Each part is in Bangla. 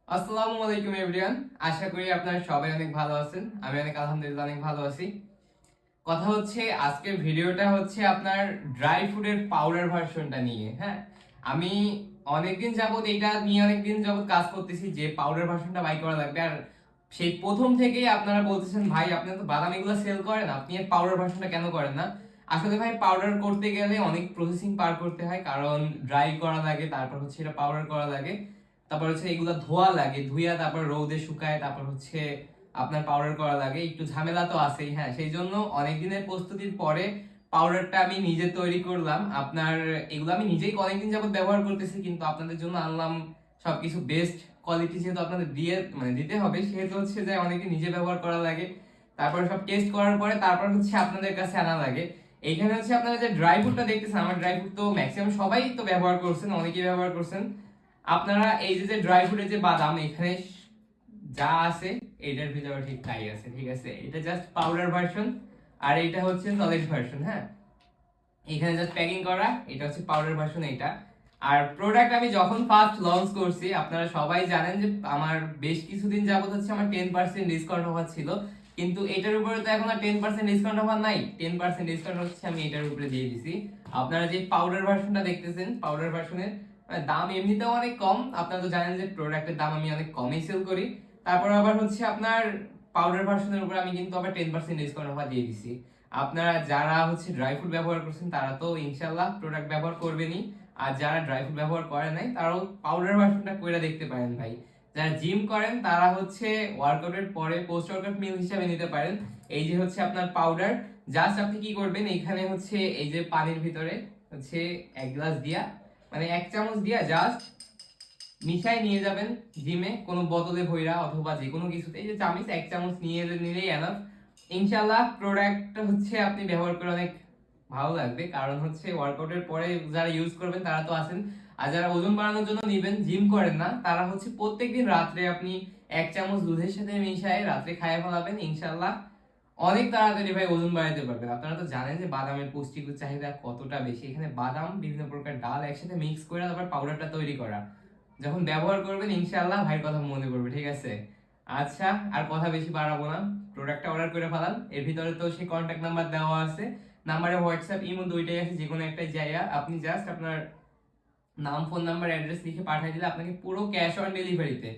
আসসালামু আলাইকুম এভরিওয়ান। আশা করি আপনারা সবাই অনেক ভালো আছেন। আমি অনেক আলহামদুলিল্লাহ অনেক ভালো আছি। কথা হচ্ছে আজকের ভিডিওটা হচ্ছে আপনার ড্রাই ফ্রুটের পাউডার ভার্সনটা নিয়ে। হ্যাঁ, আমি অনেকদিন যাবত কাজ করতেছি যে পাউডার ভার্সনটা বাই করা লাগবে। আর সেই প্রথম থেকেই আপনারা বলতেছেন ভাই আপনি তো বাদাম এগুলো সেল করেন, আপনি এর পাউডার ভার্সনটা কেন করেন না? আসলে ভাই পাউডার করতে গেলে অনেক প্রসেসিং পার করতে হয়, কারণ ড্রাই করা লাগে, তারপর হচ্ছে এটা পাউডার করা লাগে, তারপর হচ্ছে এগুলো ধোয়া লাগে, ধুইয়া তারপর রোদে শুকায়, তারপর হচ্ছে আপনার পাউডার করা লাগে, একটু ঝামেলা তো আছেই। হ্যাঁ, সেই জন্য অনেক দিনের প্রস্তুতির পরে পাউডারটা আমি নিজে তৈরি করলাম। আপনার এগুলো আমি নিজেই অনেকদিন যাবত ব্যবহার করতেছি, কিন্তু আপনাদের জন্য আনলাম সবকিছু বেস্ট কোয়ালিটি। যেহেতু আপনাদের দিতে হবে, সেহেতু হচ্ছে যে অনেকে নিজে ব্যবহার করা লাগে, তারপর সব টেস্ট করার পরে তারপর হচ্ছে আপনাদের কাছে আনা লাগে। এইখানে হচ্ছে আপনারা যে ড্রাই ফ্রুটটা দেখতেছেন, আমার ড্রাই ফ্রুট তো ম্যাক্সিমাম সবাই তো ব্যবহার করছেন, অনেকেই ব্যবহার করছেন। আপনারা এই যে ড্রাই ফ্রুটের যে বাদাম এখানে যা আছে এটার ভিতরে ঠিক তাই আছে, ঠিক আছে? এটা জাস্ট পাউডার ভার্সন, আর এটা হচ্ছে সলিড ভার্সন। হ্যাঁ, এখানে জাস্ট প্যাকিং করা, এটা হচ্ছে পাউডার ভার্সন এটা। আর প্রোডাক্ট আমি যখন ফার্স্ট লঞ্চ করছি, আপনারা সবাই জানেন যে আমার বেশ কিছুদিন যাবত হচ্ছে আমার 10% ডিসকাউন্ট অফার ছিল, কিন্তু এটার উপরে তো এখন আর 10% ডিসকাউন্ট অফার নাই। 10% ডিসকাউন্ট হচ্ছে আমি এটার উপরে দিয়ে দিছি। আপনারা যে পাউডার ভার্সনটা দেখতেছেন, পাউডার ভার্সনের দাম এমনিতেও অনেক কম। আপনারা তো জানেন যে প্রোডাক্টের দাম আমি অনেক কমই সেল করি, তারপর আবার হচ্ছে আপনার পাউডার ভার্সনের উপর আমি কিন্তু আবার 10% ডিসকাউন্ট অফার দিয়ে দিছি। আপনারা যারা হচ্ছে ড্রাই ফ্রুট ব্যবহার করছেন তারা তো ইনশাল্লাহ প্রোডাক্ট ব্যবহার করবেনই, আর যারা ড্রাই ফ্রুট ব্যবহার করে নাই তারাও পাউডার ভার্সনটা কইরা দেখতে পারেন ভাই। যারা জিম করেন তারা হচ্ছে ওয়ার্কআউটের পরে পোস্ট ওয়ার্কআউট মিল হিসাবে নিতে পারেন। এই যে হচ্ছে আপনার পাউডার, জাস্ট আপনি কি করবেন, এখানে হচ্ছে এই যে পানির ভিতরে হচ্ছে 1 গ্লাস দিয়া, মানে 1 চামচ দিয়া জাস্ট মিশাই নিয়ে যাবেন জিমে, কোনো বোতলে ভইরা অথবা যে কোনো কিছুতে। এই যে চামচ 1 চামচ নিয়ে নিলেই এনাফ। ইনশাআল্লাহ প্রোডাক্টটা হচ্ছে আপনি ব্যবহার করে অনেক ভালো লাগবে, কারণ হচ্ছে ওয়ার্কআউটের পরে যারা ইউজ করবেন তারা তো আছেন, আর যারা ওজন বাড়ানোর জন্য নিবেন, জিম করেন না, তারা হচ্ছে প্রত্যেকদিন রাত্রে আপনি 1 চামচ দুধের সাথে মিশাই রাত্রে খাইয়ে ফেলাবেন। ইনশাআল্লাহ অনেক তাড়াতাড়ি ভাই ওজন বাড়াতে পারবেন। আপনারা তো জানেন যে বাদামের পুষ্টিগুণ চাহিদা কতটা বেশি। এখানে বাদাম, বিভিন্ন প্রকার ডাল একসাথে মিক্স করে তারপর পাউডারটা তৈরি করা, যখন ব্যবহার করবেন ইনশাআল্লাহ ভাইয়ের কথা মনে পড়বে, ঠিক আছে? আচ্ছা, আর কথা বেশি বাড়াবো না, প্রোডাক্টটা অর্ডার করে ফেলান। এর ভিতরে তো সেই কন্ট্যাক্ট নাম্বার দেওয়া আছে, নাম্বারে হোয়াটসঅ্যাপ ইমো দুইটাই আছে, যে কোনো একটাই যাইয়া আপনি জাস্ট আপনার নাম, ফোন নাম্বার, অ্যাড্রেস লিখে পাঠিয়ে দিলে আপনাকে পুরো ক্যাশ অন ডেলিভারিতে,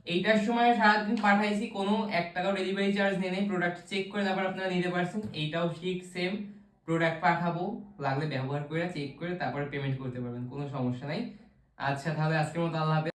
এইটার সময় সারাদিন পাঠাইছি, কোনো 1 টাকাও ডেলিভারি চার্জ নেই নেই, প্রোডাক্ট চেক করে তারপর আপনারা নিতে পারছেন। এইটাও ঠিক সেম, প্রোডাক্ট পাঠাবো, লাগলে ব্যবহার করে চেক করে তারপরে পেমেন্ট করতে পারবেন, কোনো সমস্যা নাই। আচ্ছা, তাহলে আজকের মতো আল্লাহ হাফেজ।